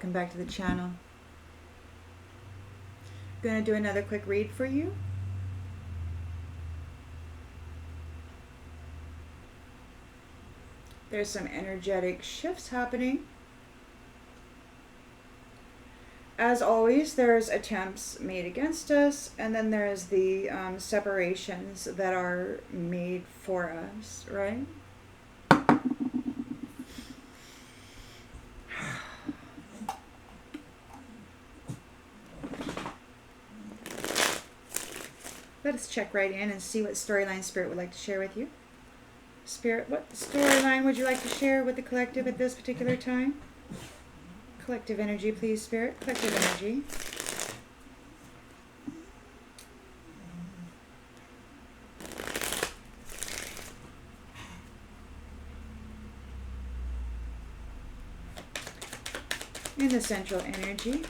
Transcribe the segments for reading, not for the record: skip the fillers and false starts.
welcome back to the channel. Gonna do another quick read for you. There's some energetic shifts happening. As always, there's attempts made against us, and then there's the separations that are made for us, right? Let us check right in and see what storyline Spirit would like to share with you. Spirit, what storyline would you like to share with the collective at this particular time? Collective energy, please, Spirit. Collective energy. In the central energy.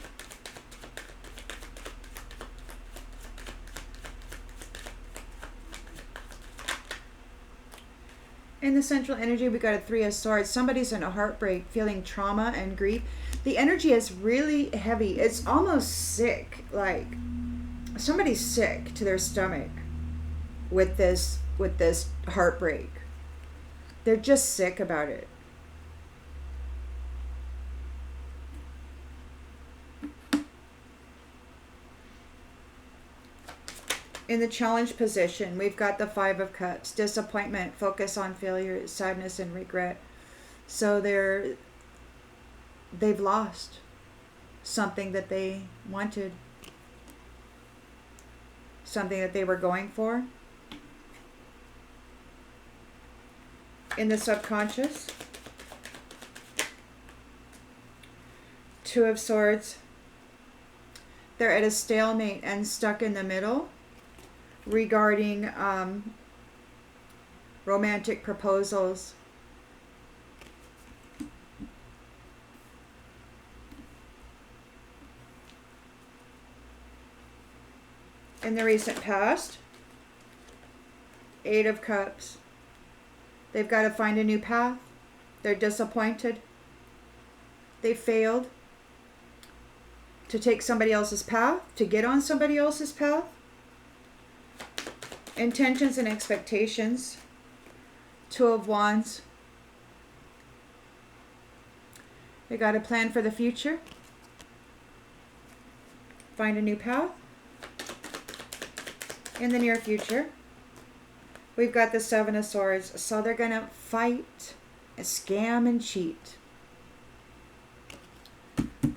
In the central energy, we got a 3 of Swords. Somebody's in a heartbreak, feeling trauma and grief. The energy is really heavy. It's almost sick. Like somebody's sick to their stomach with this heartbreak. They're just sick about it. In the challenge position, we've got the 5 of Cups, disappointment, focus on failure, sadness, and regret. So they've lost something that they wanted, something that they were going for. In the subconscious, 2 of Swords, they're at a stalemate and stuck in the middle regarding romantic proposals. In the recent past, 8 of Cups. They've got to find a new path. They're disappointed. They failed to take somebody else's path, to get on somebody else's path. Intentions and expectations, 2 of Wands. They got a plan for the future. Find a new path. In the near future, we've got the 7 of Swords. So they're going to fight, scam, and cheat.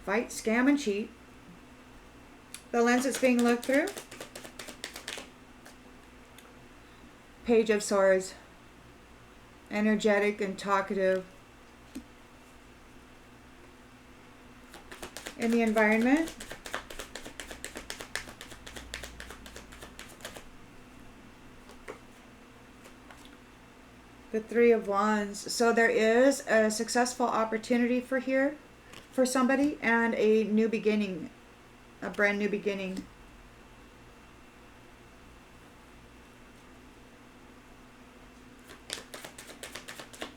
Fight, scam, and cheat. The lens that's being looked through, Page of Swords, energetic and talkative. In the environment, the 3 of Wands. So there is a successful opportunity for somebody, and a new beginning, a brand new beginning.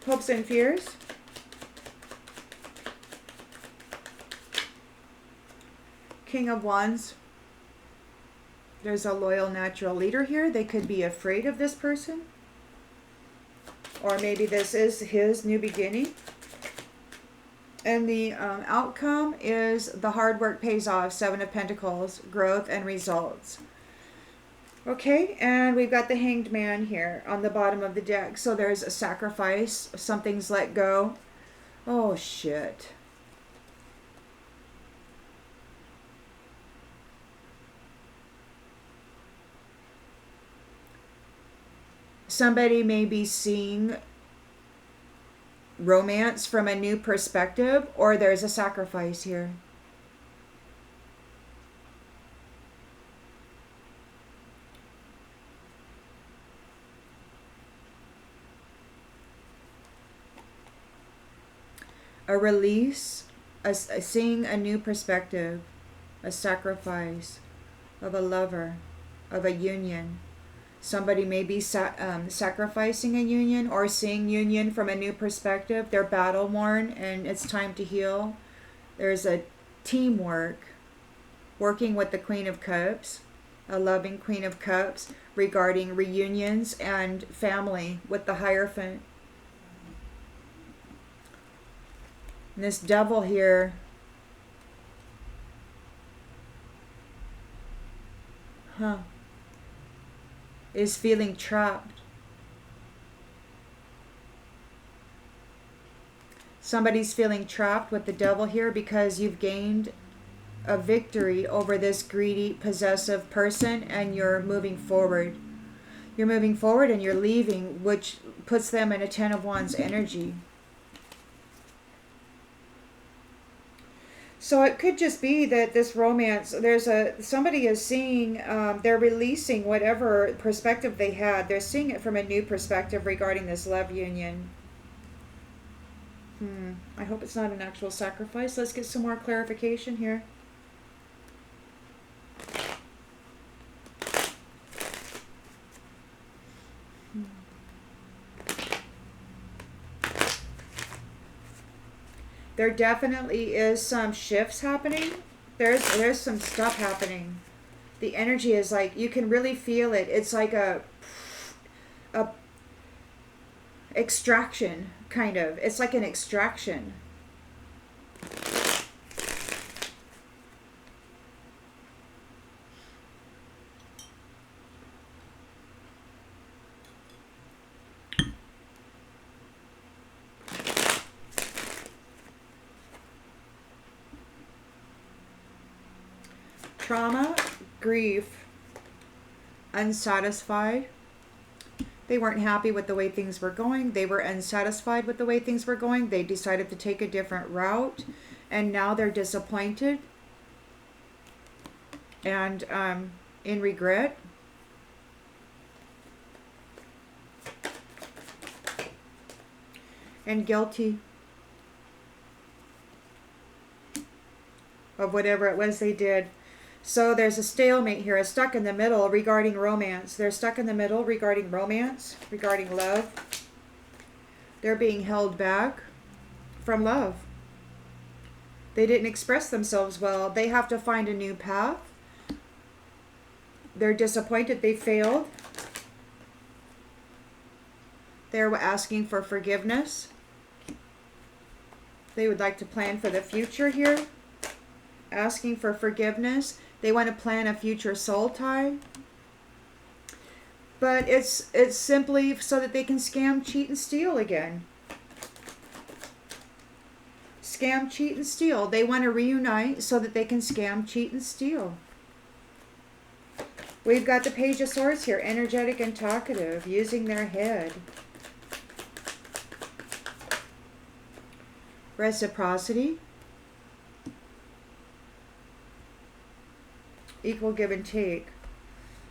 Hopes and fears. King of Wands. There's a loyal natural leader here. They could be afraid of this person. Or maybe this is his new beginning. And the outcome is the hard work pays off. 7 of Pentacles, growth and results. Okay, and we've got the Hanged Man here on the bottom of the deck. So there's a sacrifice. Something's let go. Oh, shit. Somebody may be seeing romance from a new perspective, or there's a sacrifice here. A release, seeing a new perspective, a sacrifice of a lover, of a union. Somebody may be sacrificing a union or seeing union from a new perspective. They're battle worn and it's time to heal. There's a teamwork, working with the Queen of Cups, a loving Queen of Cups, regarding reunions and family with the Hierophant. And this Devil here, is feeling trapped. Somebody's feeling trapped with the Devil here because you've gained a victory over this greedy, possessive person, and you're moving forward. You're moving forward and you're leaving, which puts them in a Ten of Wands energy. So it could just be that this romance, somebody is seeing, they're releasing whatever perspective they had. They're seeing it from a new perspective regarding this love union. I hope it's not an actual sacrifice. Let's get some more clarification here. There definitely is some shifts happening. There's some stuff happening. The energy is like, you can really feel it. It's like a extraction, kind of. It's like an extraction. Trauma, grief, unsatisfied. They weren't happy with the way things were going. They were unsatisfied with the way things were going. They decided to take a different route, and now they're disappointed and in regret. And guilty of whatever it was they did. So there's a stalemate here, a stuck in the middle regarding romance. They're stuck in the middle regarding romance, regarding love. They're being held back from love. They didn't express themselves well. They have to find a new path. They're disappointed they failed. They're asking for forgiveness. They would like to plan for the future here. Asking for forgiveness. They want to plan a future soul tie. But it's simply so that they can scam, cheat, and steal again. Scam, cheat, and steal. They want to reunite so that they can scam, cheat, and steal. We've got the Page of Swords here. Energetic and talkative. Using their head. Reciprocity. Equal give and take.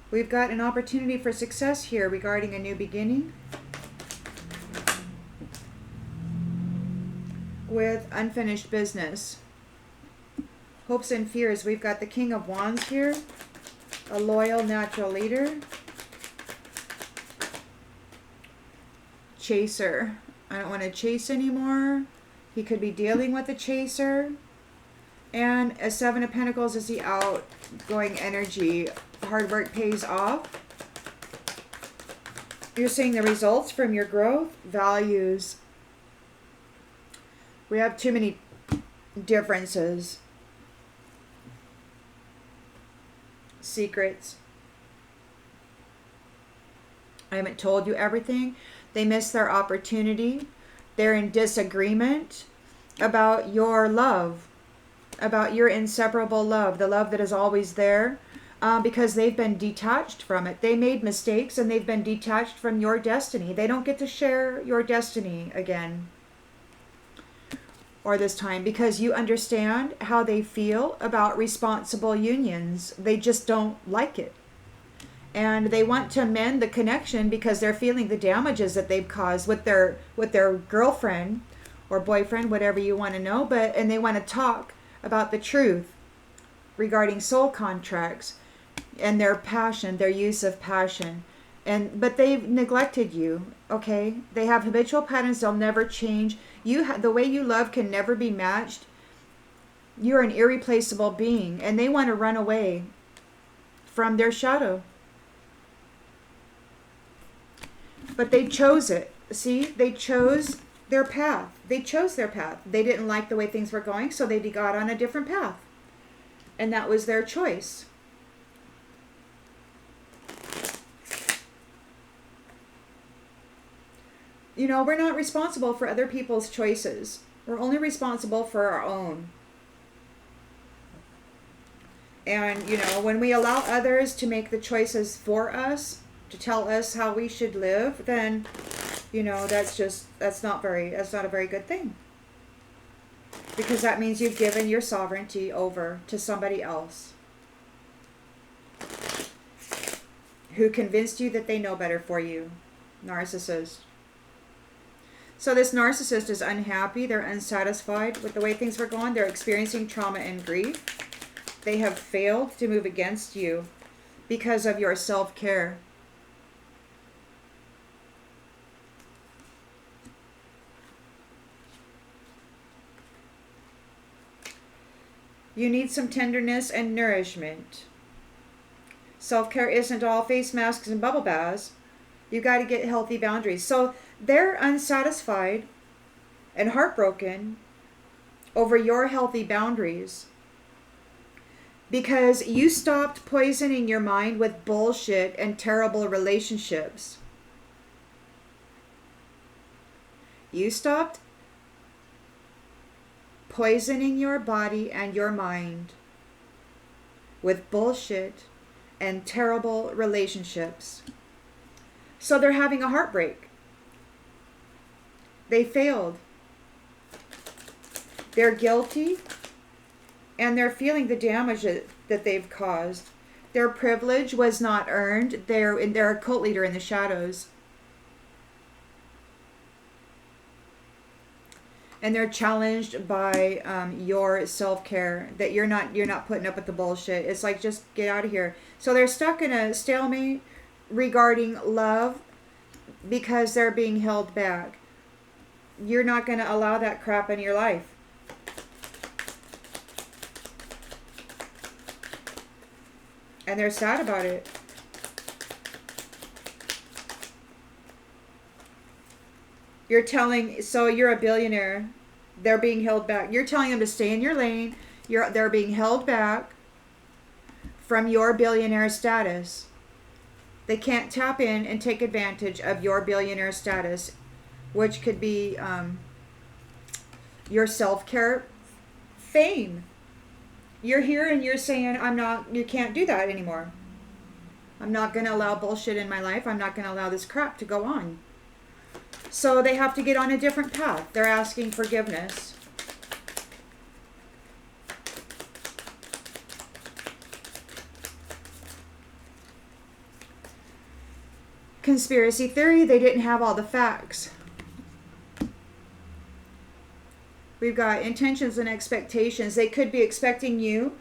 We've got an opportunity for success here regarding a new beginning. With unfinished business. Hopes and fears. We've got the King of Wands here. A loyal natural leader. Chaser. I don't want to chase anymore. He could be dealing with a chaser. And a Seven of Pentacles is the outgoing energy. Hard work pays off. You're seeing the results from your growth. Values. We have too many differences. Secrets. I haven't told you everything. They missed their opportunity. They're in disagreement about your love. About your inseparable love, the love that is always there, because they've been detached from it. They made mistakes and they've been detached from your destiny. They don't get to share your destiny again, or this time, because you understand how they feel about responsible unions. They just don't like it. And they want to mend the connection because they're feeling the damages that they've caused with their girlfriend or boyfriend, whatever you want to know, and they want to talk about the truth regarding soul contracts and their passion, their use of passion. But they've neglected you, okay? They have habitual patterns. They'll never change. The way you love can never be matched. You're an irreplaceable being, and they want to run away from their shadow. But they chose it. See, they chose their path. They chose their path. They didn't like the way things were going, so they got on a different path. And that was their choice. You know, we're not responsible for other people's choices. We're only responsible for our own. And, you know, when we allow others to make the choices for us, to tell us how we should live, then, you know, that's not a very good thing. Because that means you've given your sovereignty over to somebody else who convinced you that they know better for you. Narcissist. So this narcissist is unhappy. They're unsatisfied with the way things were going. They're experiencing trauma and grief. They have failed to move against you because of your self-care. You need some tenderness and nourishment. Self-care isn't all face masks and bubble baths. You got to get healthy boundaries. So they're unsatisfied and heartbroken over your healthy boundaries because you stopped poisoning your mind with bullshit and terrible relationships. You stopped poisoning your body and your mind with bullshit and terrible relationships. So they're having a heartbreak. They failed. They're guilty, and they're feeling the damage that they've caused. Their privilege was not earned. They're a cult leader in the shadows. And they're challenged by your self-care, that you're not putting up with the bullshit. It's like, just get out of here. So they're stuck in a stalemate regarding love because they're being held back. You're not going to allow that crap in your life. And they're sad about it. So you're a billionaire. They're being held back. You're telling them to stay in your lane. They're being held back from your billionaire status. They can't tap in and take advantage of your billionaire status, which could be your self-care fame. You're here and you're saying, you can't do that anymore. I'm not going to allow bullshit in my life. I'm not going to allow this crap to go on. So they have to get on a different path. They're asking forgiveness. Conspiracy theory, they didn't have all the facts. We've got intentions and expectations. They could be expecting you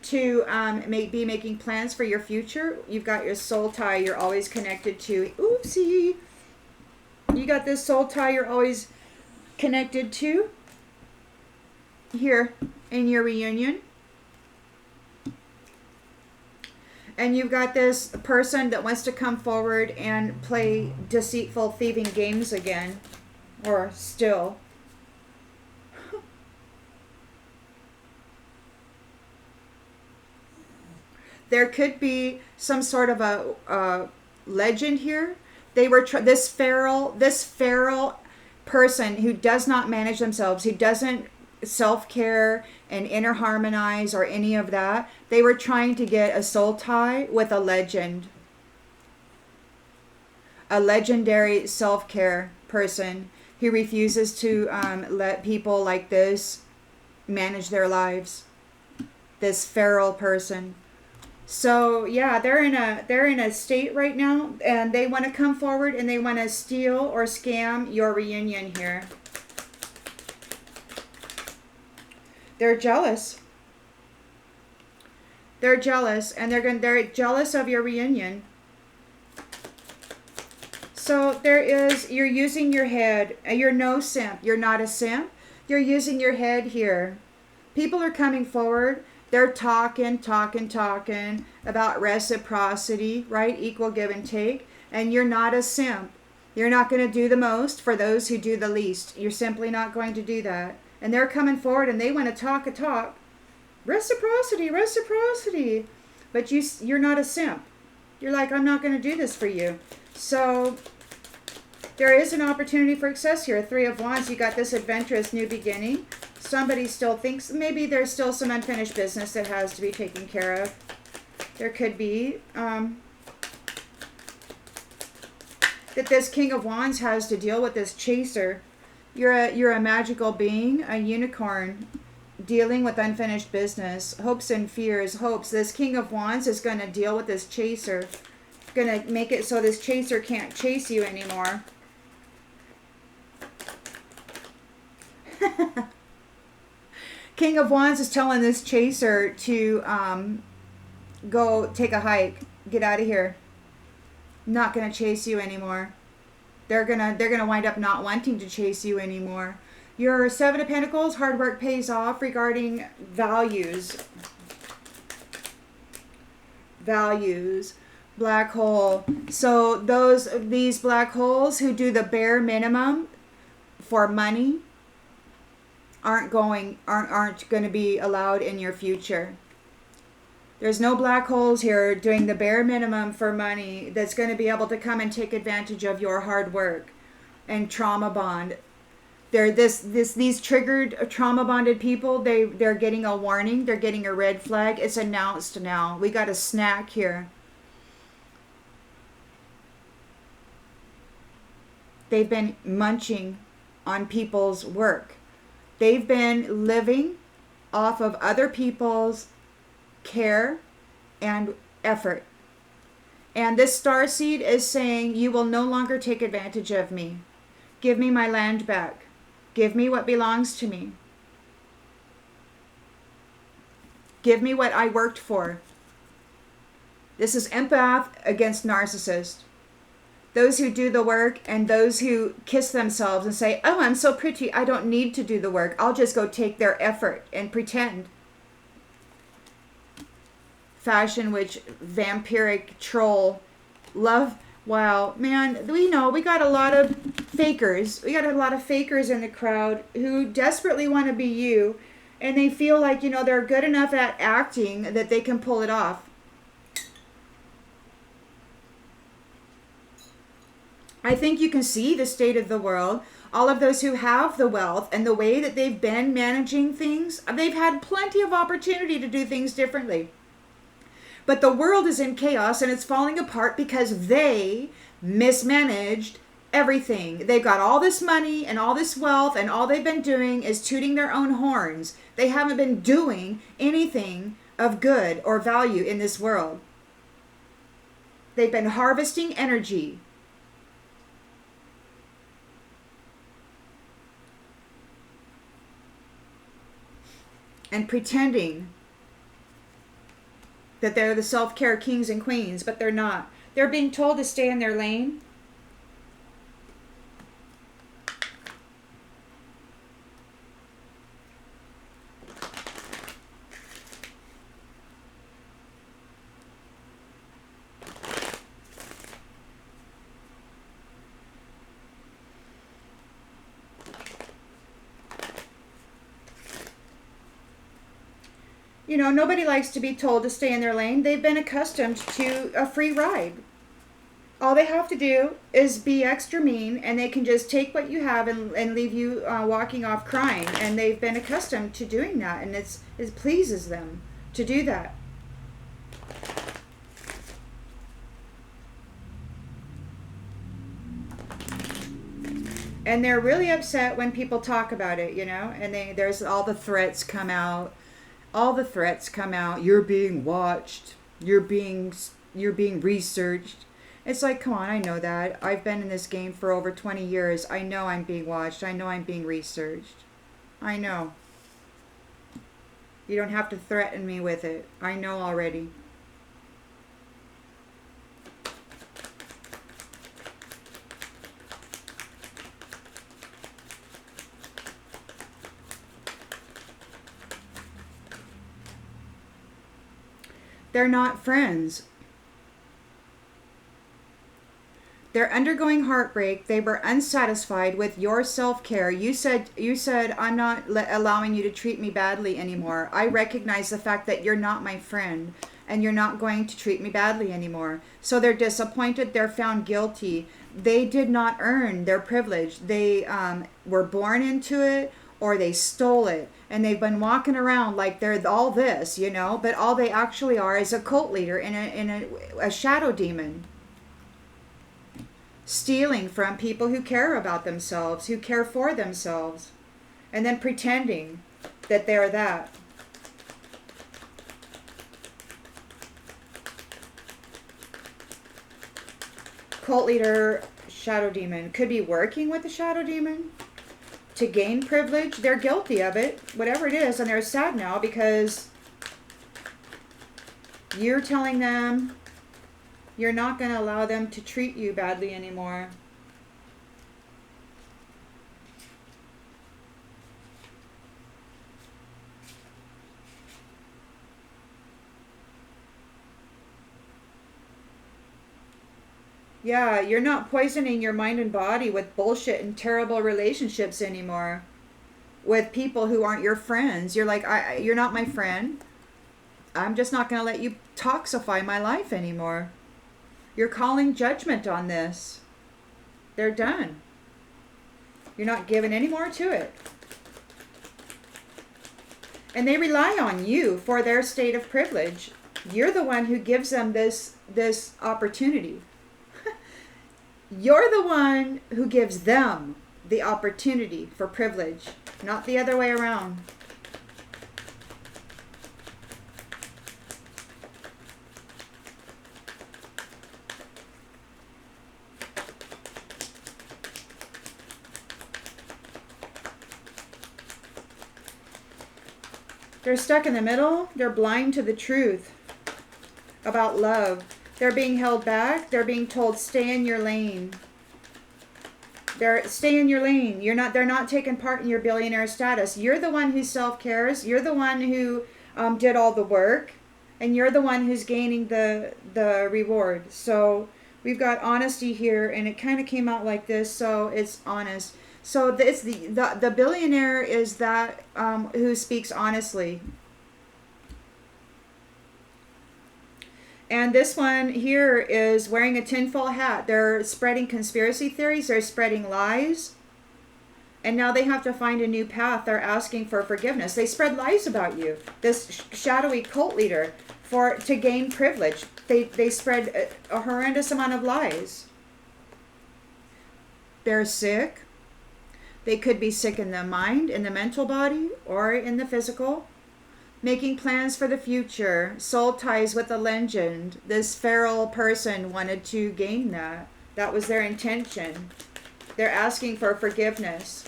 to be making plans for your future. You've got your soul tie you're always connected to. Oopsie. You got this soul tie you're always connected to here in your reunion. And you've got this person that wants to come forward and play deceitful, thieving games again. Or still. There could be some sort of a legend here. They were this feral person who does not manage themselves, who doesn't self-care and inner harmonize or any of that. They were trying to get a soul tie with a legend. A legendary self-care person who refuses to let people like this manage their lives. This feral person. So yeah, they're in a state right now, and they want to come forward and they want to steal or scam your reunion here. They're jealous. They're jealous, and they're jealous of your reunion. So you're using your head. You're no simp. You're not a simp. You're using your head here People are coming forward. They're talking about reciprocity, right? Equal give and take. And you're not a simp. You're not going to do the most for those who do the least. You're simply not going to do that. And they're coming forward and they want to talk a talk. Reciprocity, reciprocity. But you're not a simp. You're like, I'm not going to do this for you. So there is an opportunity for success here. 3 of Wands, you got this adventurous new beginning. Somebody still thinks maybe there's still some unfinished business that has to be taken care of. There could be that this King of Wands has to deal with this chaser. You're a magical being, a unicorn, dealing with unfinished business, hopes and fears, hopes. This King of Wands is going to deal with this chaser, going to make it so this chaser can't chase you anymore. King of Wands is telling this chaser to go take a hike, get out of here. Not going to chase you anymore. They're gonna wind up not wanting to chase you anymore. Your 7 of Pentacles, hard work pays off regarding values. Values. Black hole. So these black holes who do the bare minimum for money aren't going to be allowed in your future. There's no black holes here doing the bare minimum for money that's going to be able to come and take advantage of your hard work and trauma bond. These triggered trauma bonded people, they're getting a warning, they're getting a red flag. It's announced now. We got a snack here. They've been munching on people's work. They've been living off of other people's care and effort. And this starseed is saying, you will no longer take advantage of me. Give me my land back. Give me what belongs to me. Give me what I worked for. This is empath against narcissist. Those who do the work and those who kiss themselves and say, oh, I'm so pretty, I don't need to do the work. I'll just go take their effort and pretend. Fashion witch, vampiric troll, love. Wow, man, we know we got a lot of fakers. We got a lot of fakers in the crowd who desperately want to be you, and they feel like, they're good enough at acting that they can pull it off. I think you can see the state of the world. All of those who have the wealth and the way that they've been managing things, they've had plenty of opportunity to do things differently. But the world is in chaos and it's falling apart because they mismanaged everything. They've got all this money and all this wealth, and all they've been doing is tooting their own horns. They haven't been doing anything of good or value in this world. They've been harvesting energy. And pretending that they're the self-care kings and queens, but they're not. They're being told to stay in their lane. Nobody likes to be told to stay in their lane. They've been accustomed to a free ride. All they have to do is be extra mean, and they can just take what you have and leave you walking off crying. And they've been accustomed to doing that, and it pleases them to do that. And they're really upset when people talk about it, and there's all the threats come out. All the threats come out. You're being watched. You're being researched. It's like, come on, I know that. I've been in this game for over 20 years. I know I'm being watched. I know I'm being researched. I know. You don't have to threaten me with it. I know already. They're not friends. They're undergoing heartbreak. They were unsatisfied with your self-care. You said, I'm not allowing you to treat me badly anymore. I recognize the fact that you're not my friend and you're not going to treat me badly anymore. So they're disappointed. They're found guilty. They did not earn their privilege. They were born into it, or they stole it. And they've been walking around like they're all this, you know, but all they actually are is a cult leader and a shadow demon. Stealing from people who care about themselves, who care for themselves, and then pretending that they're that. Cult leader, shadow demon, could be working with the shadow demon to gain privilege. They're guilty of it, whatever it is, and they're sad now because you're telling them you're not going to allow them to treat you badly anymore. Yeah, you're not poisoning your mind and body with bullshit and terrible relationships anymore. With people who aren't your friends. You're like, you're not my friend. I'm just not going to let you toxify my life anymore. You're calling judgment on this. They're done. You're not giving any more to it. And they rely on you for their state of privilege. You're the one who gives them this opportunity. You're the one who gives them the opportunity for privilege, not the other way around. They're stuck in the middle. They're blind to the truth about love. They're being held back. They're being told, stay in your lane. Stay in your lane. They're not taking part in your billionaire status. You're the one who self-cares. You're the one who did all the work. And you're the one who's gaining the reward. So we've got honesty here, and it kind of came out like this, so it's honest. So it's the billionaire is that who speaks honestly. And this one here is wearing a tinfoil hat. They're spreading conspiracy theories. They're spreading lies. And now they have to find a new path. They're asking for forgiveness. They spread lies about you. This shadowy cult leader to gain privilege. They spread a horrendous amount of lies. They're sick. They could be sick in the mind, in the mental body, or in the physical. Making plans for the future. Soul ties with a legend. This feral person wanted to gain that. That was their intention. They're asking for forgiveness.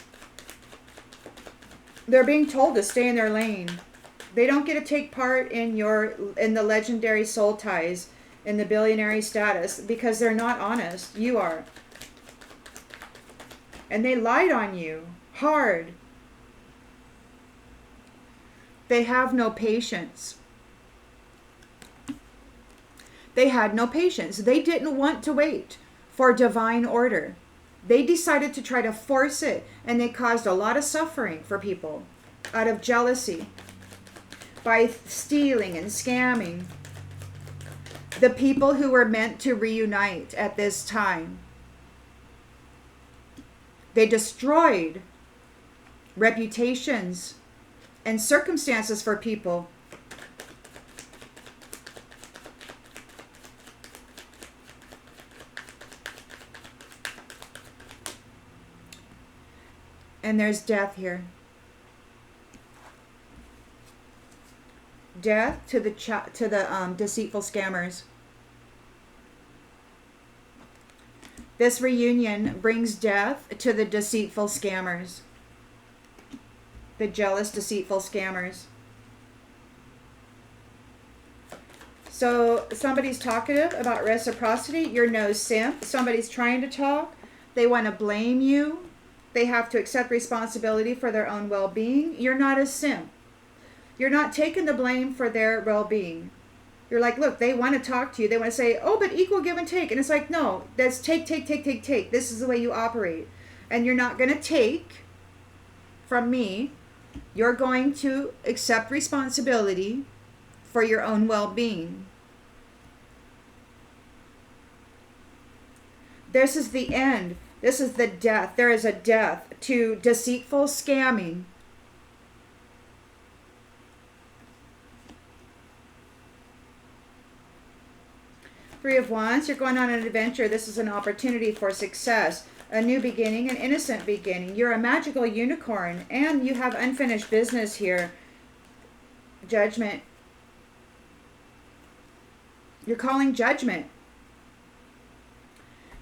They're being told to stay in their lane. They don't get to take part in the legendary soul ties, in the billionaire status, because they're not honest. You are. And they lied on you hard. They have no patience. They had no patience. They didn't want to wait for divine order. They decided to try to force it, and they caused a lot of suffering for people out of jealousy by stealing and scamming the people who were meant to reunite at this time. They destroyed reputations and circumstances for people. And there's death here. Death to the deceitful scammers. This reunion brings death to the deceitful scammers. The jealous, deceitful scammers. So somebody's talkative about reciprocity. You're no simp. Somebody's trying to talk. They want to blame you. They have to accept responsibility for their own well-being. You're not a simp. You're not taking the blame for their well-being. You're like, look, they want to talk to you. They want to say, oh, but equal give and take. And it's like, no, that's take, take, take, take, take. This is the way you operate. And you're not going to take from me. You're going to accept responsibility for your own well-being. This is the end. This is the death. There is a death to deceitful scamming. Three of Wands, you're going on an adventure. This is an opportunity for success, a new beginning, an innocent beginning. You're a magical unicorn, and you have unfinished business here. Judgment. You're calling judgment.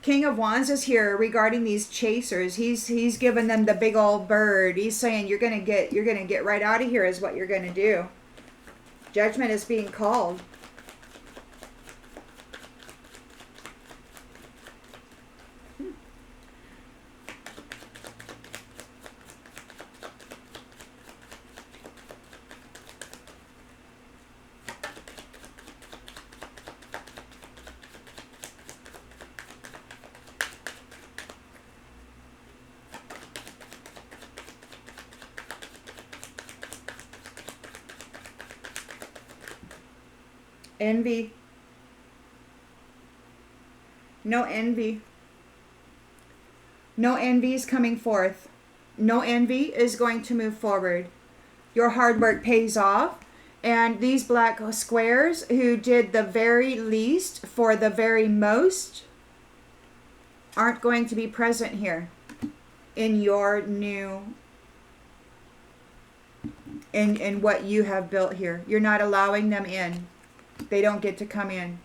King of Wands is here regarding these chasers. He's given them the big old bird. He's saying you're gonna get right out of here is what you're gonna do. Judgment is being called. Envy. No envy. No envy is coming forth. No envy is going to move forward. Your hard work pays off. And these black squares who did the very least for the very most aren't going to be present here in your new, in what you have built here. You're not allowing them in. They don't get to come in.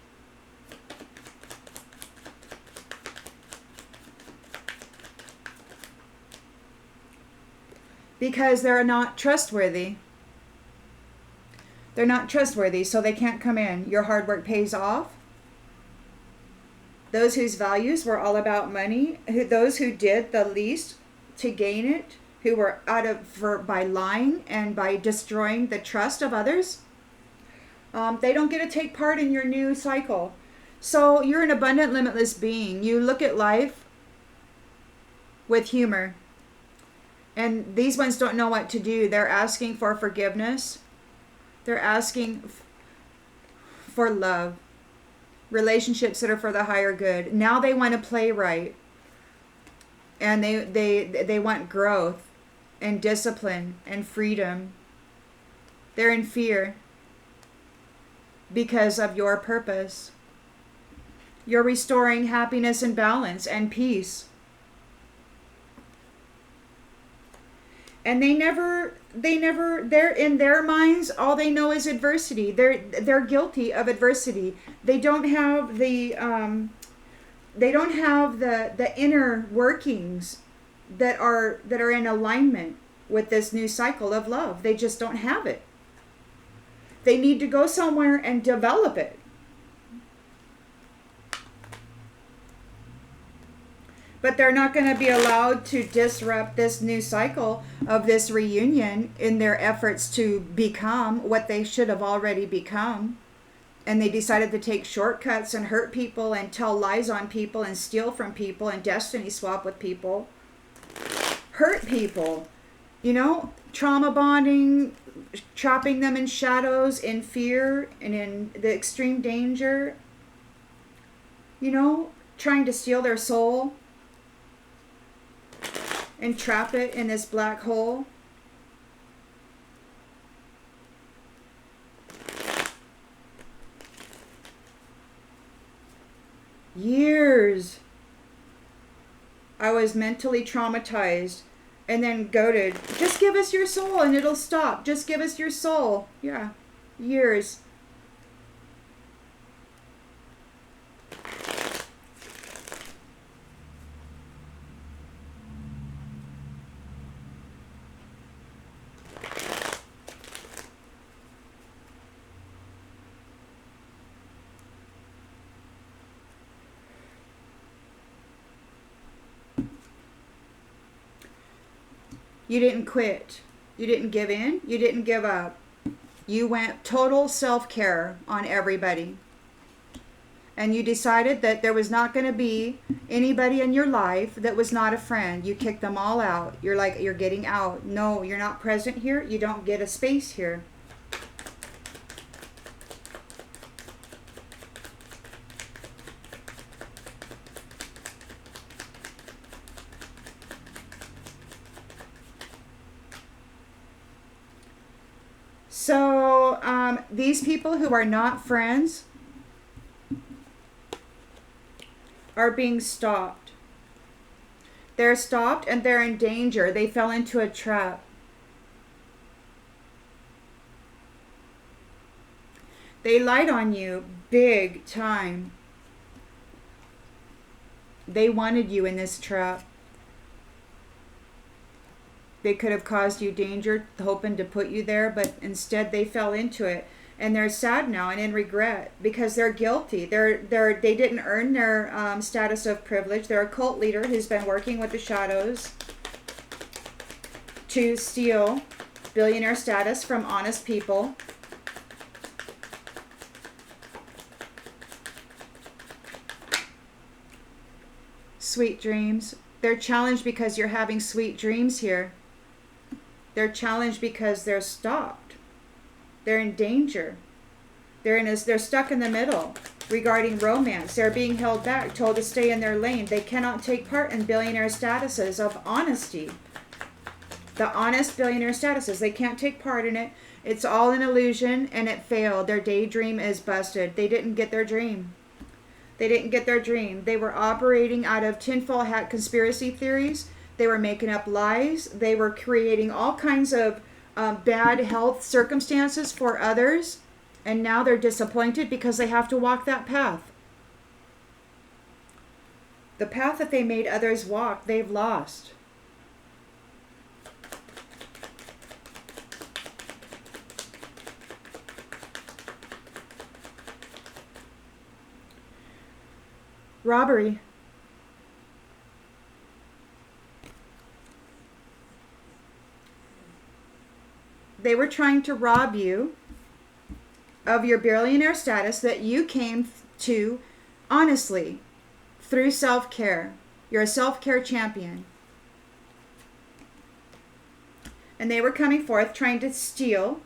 Because they're not trustworthy. They're not trustworthy, so they can't come in. Your hard work pays off. Those whose values were all about money, those who did the least to gain it, who were by lying and by destroying the trust of others, they don't get to take part in your new cycle. So you're an abundant, limitless being. You look at life with humor. And these ones don't know what to do. They're asking for forgiveness. They're asking for love. Relationships that are for the higher good. Now they want to play right. And they want growth and discipline and freedom. They're in fear because of your purpose. You're restoring happiness and balance and peace. And they're in their minds, all they know is adversity. They're guilty of adversity. They don't have the inner workings that are in alignment with this new cycle of love. They just don't have it. They need to go somewhere and develop it. But they're not going to be allowed to disrupt this new cycle of this reunion in their efforts to become what they should have already become. And they decided to take shortcuts and hurt people and tell lies on people and steal from people and destiny swap with people. Hurt people. You know, trauma bonding, trapping them in shadows, in fear, and in the extreme danger. You know, trying to steal their soul and trap it in this black hole. Years I was mentally traumatized and then goaded. Just give us your soul and it'll stop. Just give us your soul. Yeah, years. You didn't quit. You didn't give in. You didn't give up. You went total self-care on everybody. And you decided that there was not going to be anybody in your life that was not a friend. You kicked them all out. You're like, you're getting out. No, you're not present here. You don't get a space here. So these people who are not friends are being stopped. They're stopped and they're in danger. They fell into a trap. They lied on you big time. They wanted you in this trap. They could have caused you danger, hoping to put you there, but instead they fell into it. And they're sad now and in regret because they're guilty. They didn't earn their status of privilege. They're a cult leader who's been working with the shadows to steal billionaire status from honest people. Sweet dreams. They're challenged because you're having sweet dreams here. They're challenged because they're stopped. They're in danger. They're stuck in the middle regarding romance. They're being held back, told to stay in their lane. They cannot take part in billionaire statuses of honesty. The honest billionaire statuses, they can't take part in it. It's all an illusion and it failed. Their daydream is busted. They didn't get their dream. They didn't get their dream. They were operating out of tinfoil hat conspiracy theories. They were making up lies. They were creating all kinds of bad health circumstances for others. And now they're disappointed because they have to walk that path. The path that they made others walk, they've lost. Robbery. They were trying to rob you of your billionaire status that you came to honestly through self-care. You're a self-care champion. And they were coming forth trying to steal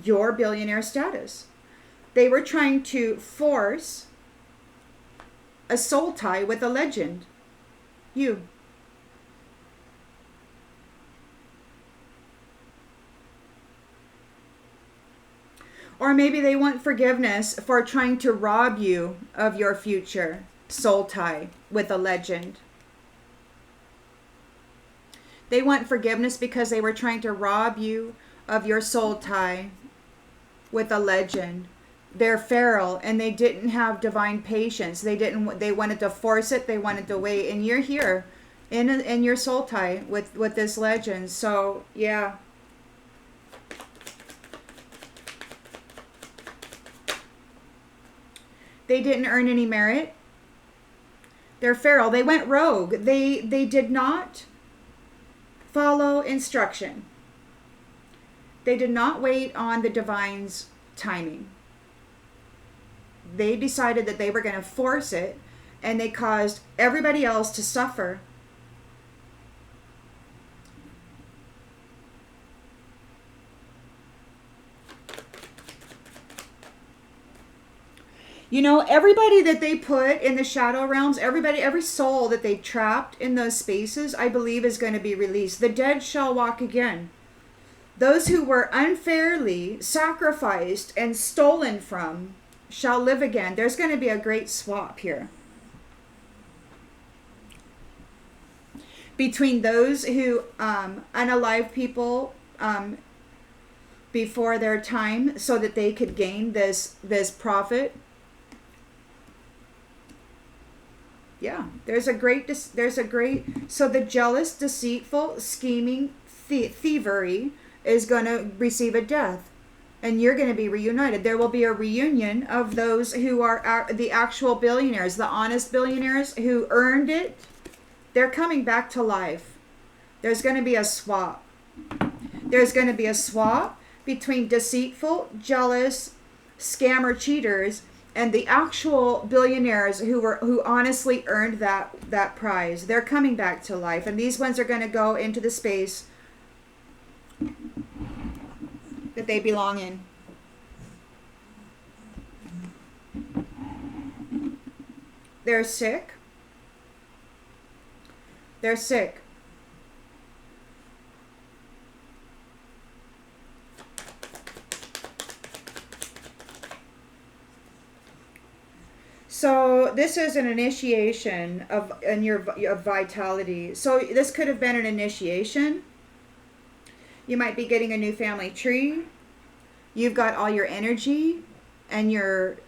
your billionaire status. They were trying to force a soul tie with a legend. You. Or maybe they want forgiveness for trying to rob you of your future soul tie with a legend. They want forgiveness because they were trying to rob you of your soul tie with a legend. They're feral and they didn't have divine patience. They wanted to force it. They wanted to wait. And you're here in your soul tie with this legend. So yeah. They didn't earn any merit. They're feral. They went rogue. They did not follow instruction. They did not wait on the divine's timing. They decided that they were going to force it, and they caused everybody else to suffer. You know, everybody that they put in the shadow realms, every soul that they trapped in those spaces, I believe is going to be released. The dead shall walk again. Those who were unfairly sacrificed and stolen from shall live again. There's going to be a great swap here between those who unalive people before their time so that they could gain this profit. Yeah, there's a great, so the jealous, deceitful, scheming thievery is going to receive a death. And you're going to be reunited. There will be a reunion of those who are the actual billionaires, the honest billionaires who earned it. They're coming back to life. There's going to be a swap. There's going to be a swap. between deceitful, jealous, scammer cheaters and the actual billionaires who honestly earned that prize. They're coming back to life, and these ones are going to go into the space that they belong in. They're sick. They're sick. So this is an initiation of vitality. So this could have been an initiation. You might be getting a new family tree. You've got all your energy, and you're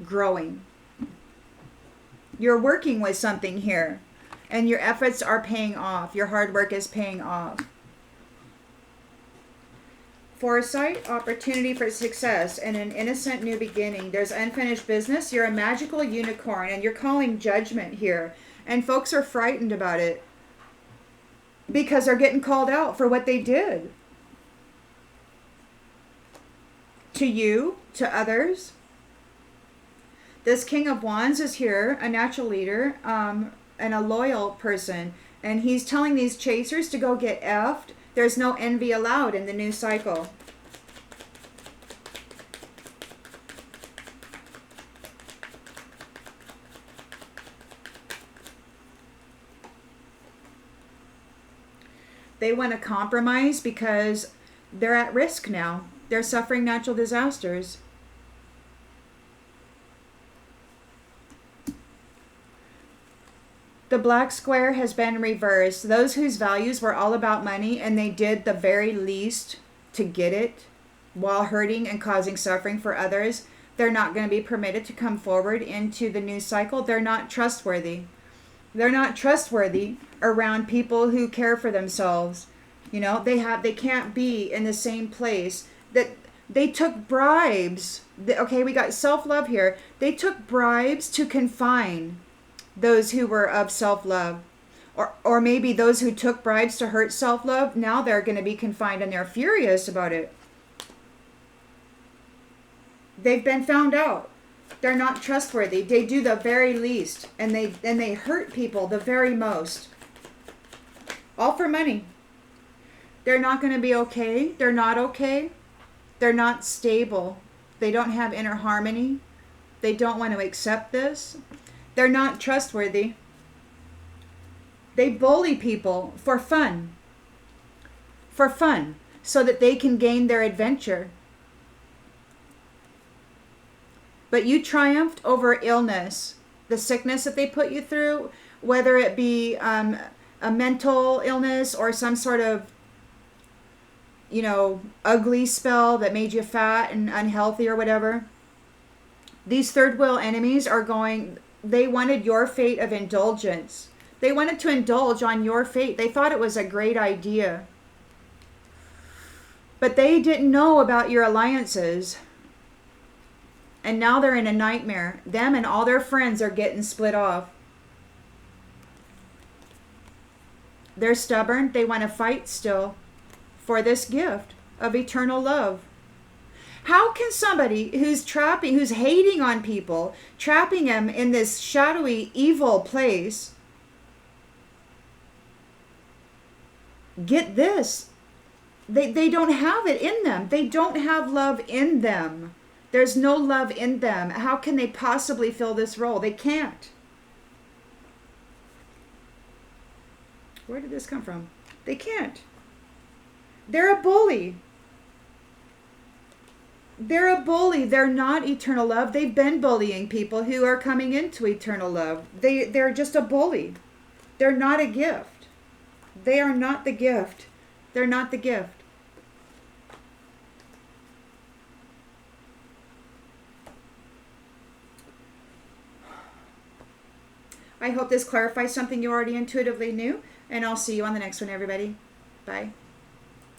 growing. You're working with something here, and your efforts are paying off. Your hard work is paying off. Foresight, opportunity for success, and an innocent new beginning. There's unfinished business. You're a magical unicorn, and you're calling judgment here. And folks are frightened about it because they're getting called out for what they did. To you, to others. This King of Wands is here, a natural leader, and a loyal person. And he's telling these chasers to go get effed. There's no envy allowed in the new cycle. They want to compromise because they're at risk now. They're suffering natural disasters. The black square has been reversed. Those whose values were all about money and they did the very least to get it while hurting and causing suffering for others, they're not going to be permitted to come forward into the new cycle. They're not trustworthy. They're not trustworthy around people who care for themselves. You know, they can't be in the same place. That they took bribes. Okay, we got self-love here. They took bribes to confine those who were of self-love, or maybe those who took bribes to hurt self-love. Now they're going to be confined, and they're furious about it. They've been found out. They're not trustworthy. They do the very least, and they hurt people the very most. All for money. They're not going to be okay. They're not okay. They're not stable. They don't have inner harmony. They don't want to accept this. They're not trustworthy. They bully people for fun. For fun. So that they can gain their adventure. But you triumphed over illness. The sickness that they put you through. Whether it be a mental illness or some sort of, you know, ugly spell that made you fat and unhealthy or whatever. These third wheel enemies are going... They wanted your fate of indulgence. They wanted to indulge on your fate. They thought it was a great idea. But they didn't know about your alliances. And now they're in a nightmare. Them and all their friends are getting split off. They're stubborn. They want to fight still for this gift of eternal love. How can somebody who's hating on people, trapping them in this shadowy, evil place, get this? They don't have it in them. They don't have love in them. There's no love in them. How can they possibly fill this role? They can't. Where did this come from? They can't. They're a bully. They're a bully. They're not eternal love. They've been bullying people who are coming into eternal love. They're just a bully. They're not a gift. They are not the gift. They're not the gift. I hope this clarifies something you already intuitively knew, and I'll see you on the next one, everybody. Bye.